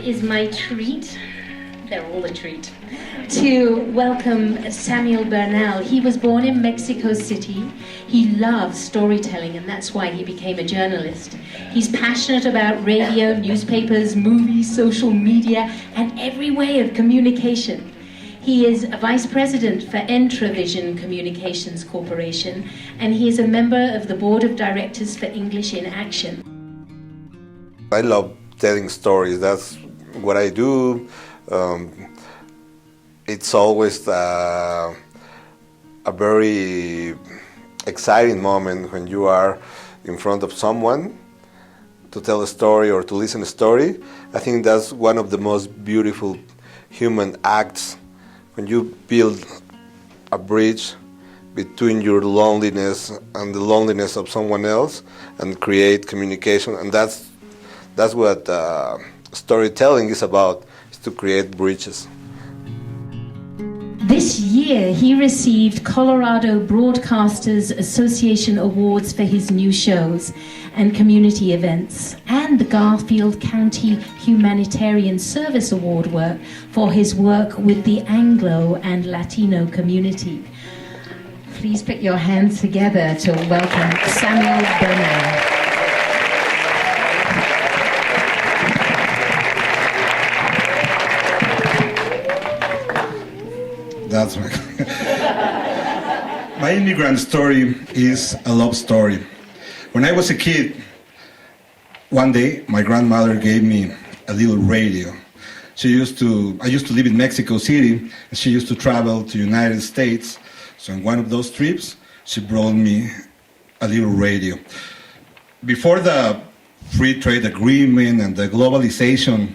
is my treat, they're all a treat, to welcome Samuel Bernal. He was born in Mexico City. He loves storytelling, and that's why he became a journalist. He's passionate about radio, newspapers, movies, social media, and every way of communication. He is a vice president for Entravision Communications Corporation, and he is a member of the board of directors for English in Action. I love telling stories. That's what I do. It's always a very exciting moment when you are in front of someone to tell a story or to listen a story. I think that's one of the most beautiful human acts, when you build a bridge between your loneliness and the loneliness of someone else and create communication. And that's what storytelling is about, is to create bridges. This year, he received Colorado Broadcasters Association awards for his new shows and community events, and the Garfield County Humanitarian Service Award for his work with the Anglo and Latino community. Please put your hands together to welcome Samuel Bernal. That's right. My immigrant story is a love story. When I was a kid, one day my grandmother gave me a little radio. I used to live in Mexico City, and she used to travel to the United States. So in one of those trips, she brought me a little radio. Before the free trade agreement and the globalization,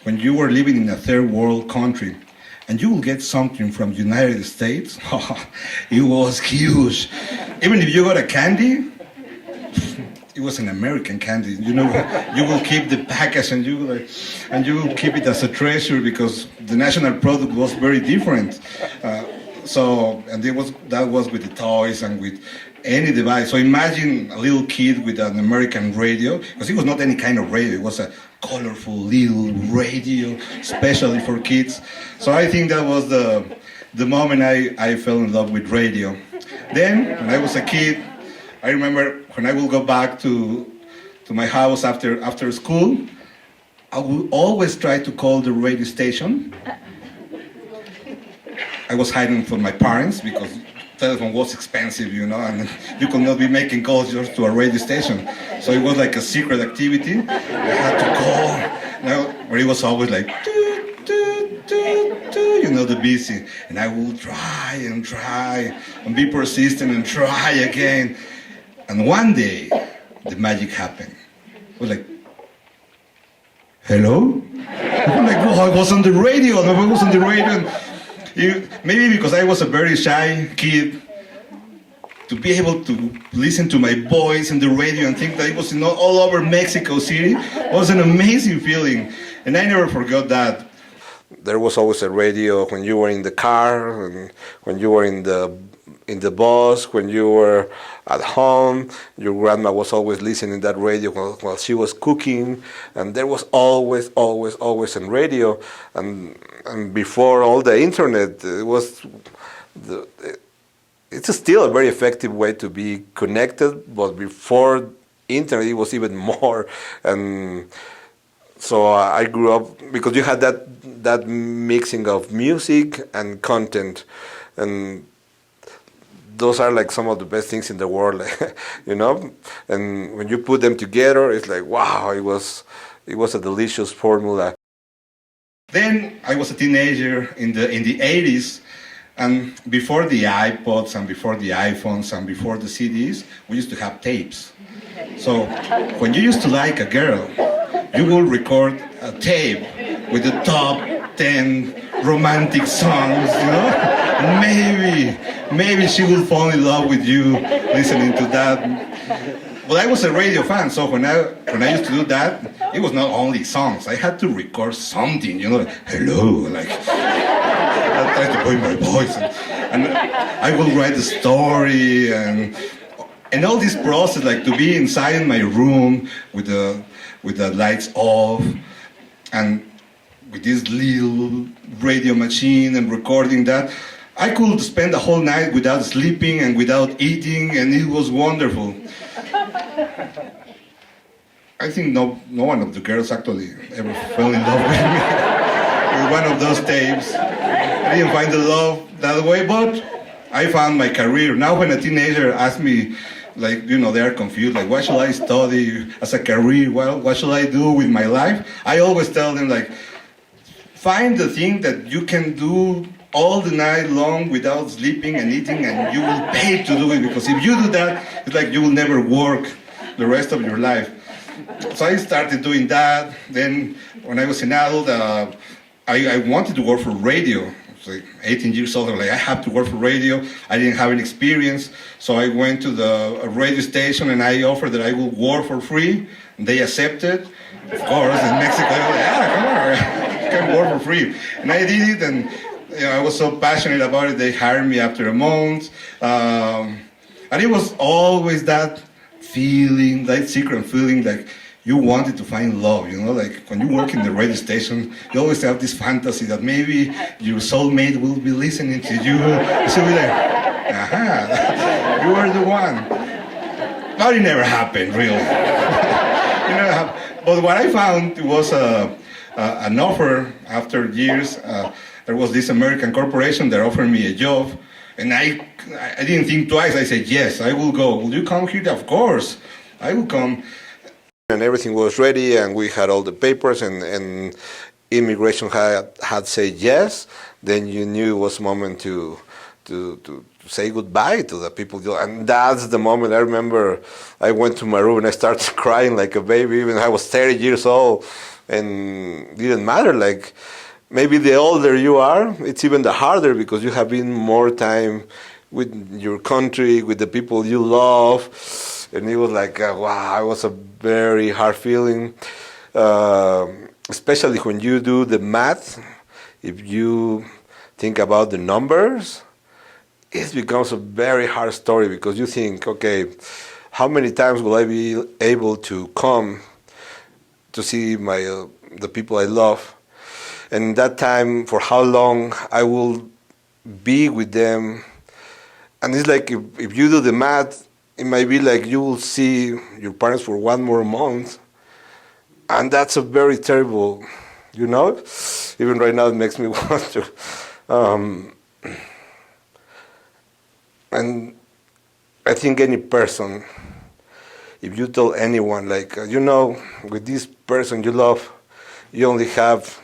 when you were living in a third world country, and you will get something from the United States, it was huge. Even if you got a candy, it was an American candy. You know, you will keep the package and you will keep it as a treasure because the national product was very different. That was with the toys and with any device. So imagine a little kid with an American radio, because it was not any kind of radio, it was a colorful little radio, especially for kids. So I think that was the moment I fell in love with radio. Then, when I was a kid, I remember when I would go back to my house after school, I would always try to call the radio station. I was hiding from my parents because telephone was expensive, you know, and you could not be making calls just to a radio station. So it was like a secret activity. I had to call, where it was always like, toot, toot, toot, toot, you know, the busy. And I will try and be persistent and try again. And one day, the magic happened. It was like, hello? I'm like, oh, I was on the radio. Maybe because I was a very shy kid, to be able to listen to my voice in the radio and think that it was all over Mexico City was an amazing feeling. And I never forgot that. There was always a radio when you were in the car, and when you were in the bus, when you were at home. Your grandma was always listening to that radio while she was cooking, and there was always a radio. And before all the internet, it's still a very effective way to be connected, but before internet it was even more. And so I grew up because you had that mixing of music and content, and those are like some of the best things in the world, you know. And when you put them together, it's like, wow, it was a delicious formula. Then I was a teenager in the 80s, and before the iPods and before the iPhones and before the CDs, we used to have tapes. So when you used to like a girl, you will record a tape with the top 10 romantic songs, you know? Maybe she will fall in love with you listening to that. But I was a radio fan, so when I used to do that, it was not only songs. I had to record something, you know, like, hello, like, I tried to put my voice, and I will write the story, and all this process, like to be inside my room with the lights off, and with this little radio machine and recording that. I could spend the whole night without sleeping and without eating, and it was wonderful. I think no one of the girls actually ever fell in love with me with one of those tapes. I didn't find the love that way, but I found my career. Now when a teenager asks me, like, you know, they're confused, like, what should I study as a career? Well, what should I do with my life? I always tell them, like, find the thing that you can do all the night long without sleeping and eating, and you will pay to do it, because if you do that, it's like you will never work the rest of your life. So I started doing that. Then when I was an adult, I wanted to work for radio. Like 18 years old, I was like, I have to work for radio. I didn't have any experience, so I went to the radio station and I offered that I would work for free. And they accepted. Of course, in Mexico, I was like, come on, you can work for free. And I did it, and you know, I was so passionate about it. They hired me after a month, and it was always that feeling, that secret feeling, like you wanted to find love, you know, like when you work in the radio station, you always have this fantasy that maybe your soulmate will be listening to you. So we're like, aha, you are the one. But it never happened, really. It never happened. But what I found was an offer after years. There was this American corporation that offered me a job, and I didn't think twice. I said, yes, I will go. Will you come here? Of course, I will come. And everything was ready, and we had all the papers, and immigration had said yes. Then you knew it was moment to say goodbye to the people. And that's the moment. I remember I went to my room and I started crying like a baby, even I was 30 years old, and it didn't matter. Like, maybe the older you are, it's even the harder, because you have been more time with your country, with the people you love. And it was like, wow, it was a very hard feeling, especially when you do the math. If you think about the numbers, it becomes a very hard story, because you think, okay, how many times will I be able to come to see the people I love? And that time, for how long I will be with them. And it's like, if you do the math, it might be like you will see your parents for one more month. And that's a very terrible, you know? Even right now it makes me want to. And I think any person, if you tell anyone, like, you know, with this person you love, you only have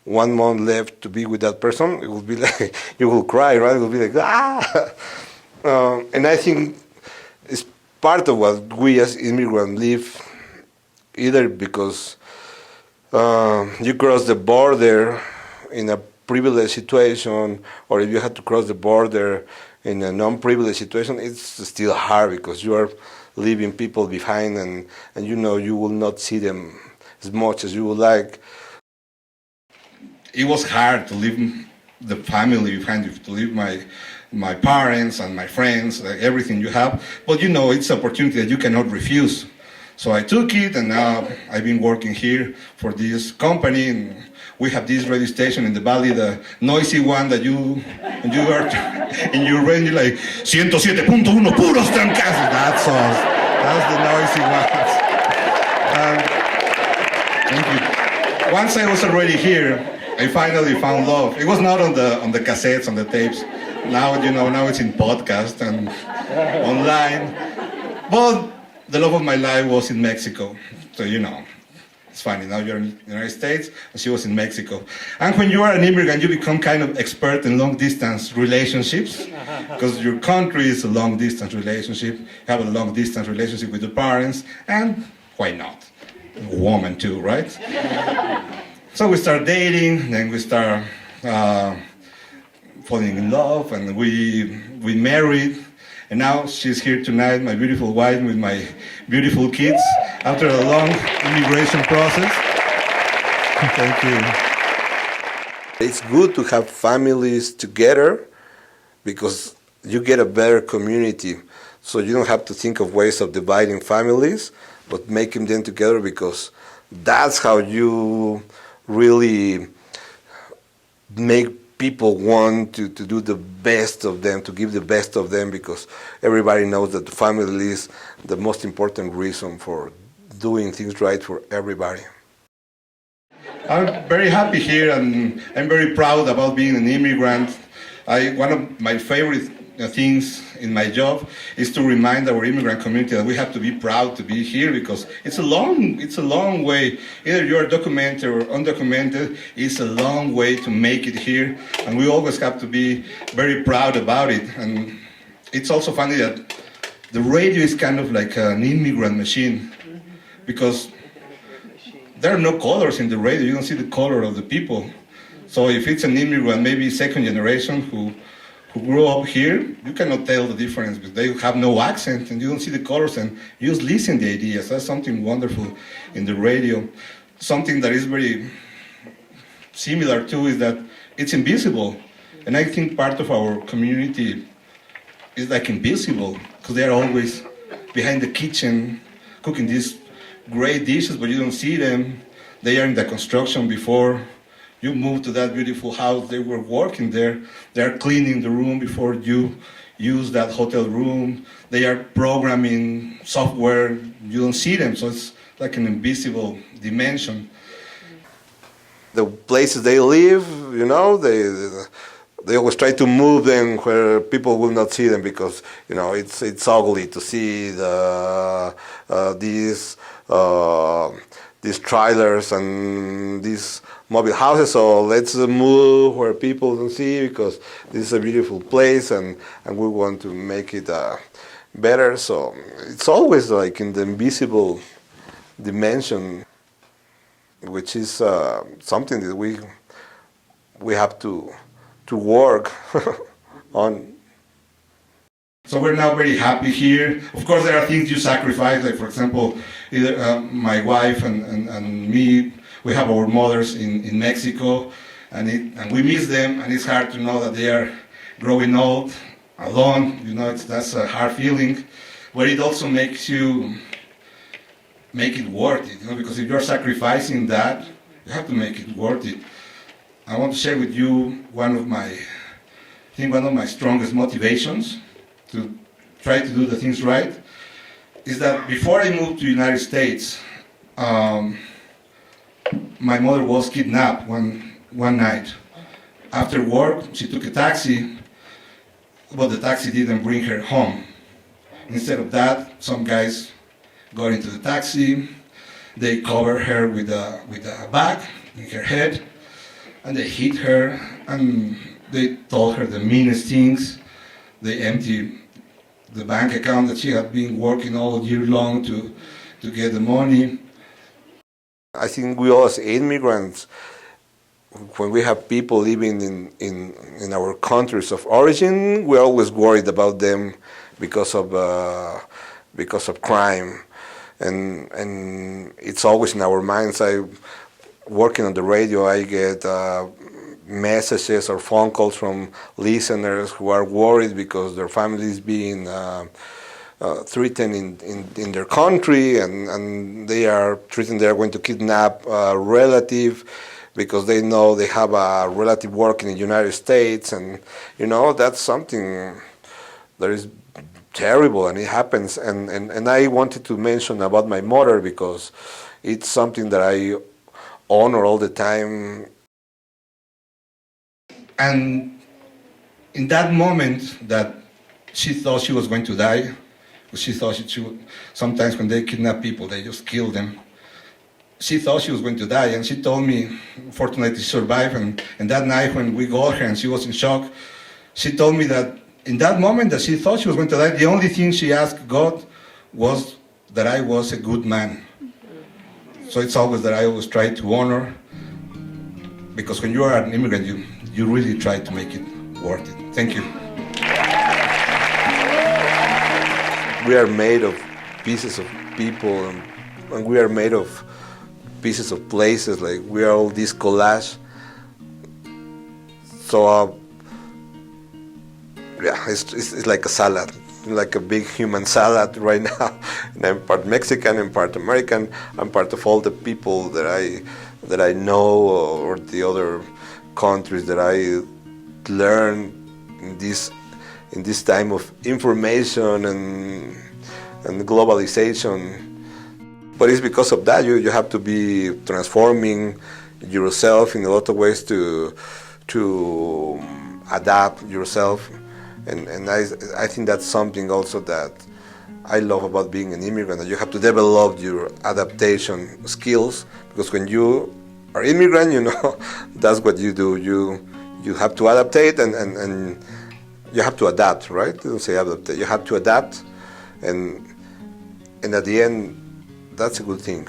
1 month left to be with that person, it will be like, you will cry, right? It will be like, ah! And I think it's part of what we as immigrants live, either because you cross the border in a privileged situation, or if you had to cross the border in a non-privileged situation, it's still hard, because you are leaving people behind, and you know you will not see them as much as you would like. It was hard to leave the family behind, to leave my parents and my friends, everything you have. But you know, it's an opportunity that you cannot refuse. So I took it, and now I've been working here for this company. And we have this radio station in the valley, the noisy one that you are in your range, like 107.1 puros trancazos. That's us. That's the noisy ones. Thank you. Once I was already here, I finally found love. It was not on the cassettes, on the tapes. Now, you know, now it's in podcast and online. But the love of my life was in Mexico. So, you know, it's funny. Now you're in the United States, and she was in Mexico. And when you are an immigrant, you become kind of expert in long-distance relationships, because your country is a long-distance relationship. You have a long-distance relationship with your parents, and why not? A woman too, right? So we start dating, then we start falling in love, and we married. And now she's here tonight, my beautiful wife with my beautiful kids, after a long immigration process. Thank you. It's good to have families together, because you get a better community. So you don't have to think of ways of dividing families, but making them together, because that's how you really make people want to do the best of them, to give the best of them, because everybody knows that the family is the most important reason for doing things right for everybody. I'm very happy here, and I'm very proud about being an immigrant. One of my favorite things in my job is to remind our immigrant community that we have to be proud to be here, because it's a long way. Either you're documented or undocumented, it's a long way to make it here, and we always have to be very proud about it. And it's also funny that the radio is kind of like an immigrant machine, because there are no colors in the radio. You don't see the color of the people. So if it's an immigrant, maybe second generation, who grew up here, you cannot tell the difference, because they have no accent and you don't see the colors, and you just listen to the ideas. That's something wonderful in the radio. Something that is very similar too is that it's invisible. And I think part of our community is like invisible, because they're always behind the kitchen cooking these great dishes, but you don't see them. They are in the construction before you move to that beautiful house. They were working there. They're cleaning the room before you use that hotel room. They are programming software. You don't see them, so it's like an invisible dimension. The places they live, they always try to move them where people will not see them, because it's ugly to see these trailers and these mobile houses. So let's move where people don't see, because this is a beautiful place, and we want to make it better. So it's always like in the invisible dimension, which is something that we have to work on. So we're now very happy here. Of course, there are things you sacrifice, like for example, either my wife and me, we have our mothers in Mexico, and we miss them, and it's hard to know that they are growing old, alone. That's a hard feeling, but it also makes you make it worth it, because if you're sacrificing that, you have to make it worth it. I want to share with you one of my strongest motivations to try to do the things right is that before I moved to the United States, my mother was kidnapped one night. After work, she took a taxi, but the taxi didn't bring her home. Instead of that, some guys got into the taxi. They covered her with a bag in her head, and they hit her, and they told her the meanest things. They emptied the bank account that she had been working all year long to get the money. I think we all as immigrants, when we have people living in our countries of origin, we're always worried about them because of crime, and it's always in our minds. Working on the radio, I get messages or phone calls from listeners who are worried because their family is being threatened in their country, and they are threatened they are going to kidnap a relative because they know they have a relative working in the United States, and that's something that is terrible, and it happens. And I wanted to mention about my mother, because it's something that I honor all the time. And in that moment that she thought she was going to die, she thought sometimes when they kidnap people, they just kill them. She thought she was going to die, and she told me, fortunately she survived, and that night when we got her and she was in shock, she told me that in that moment that she thought she was going to die, the only thing she asked God was that I was a good man. So it's always that I always try to honor, because when you are an immigrant, you really try to make it worth it. Thank you. We are made of pieces of people, and we are made of pieces of places. Like, we are all this collage. So it's like a salad, like a big human salad right now. And I'm part Mexican and part American. I'm part of all the people that I know, or the other countries that I learned in this time of information and globalization. But it's because of that you have to be transforming yourself in a lot of ways to adapt yourself, and I think that's something also that I love about being an immigrant, that you have to develop your adaptation skills, because when you are immigrant, that's what you do. You have to adaptate and you have to adapt, right? You don't say adapt. You have to adapt, and at the end, that's a good thing.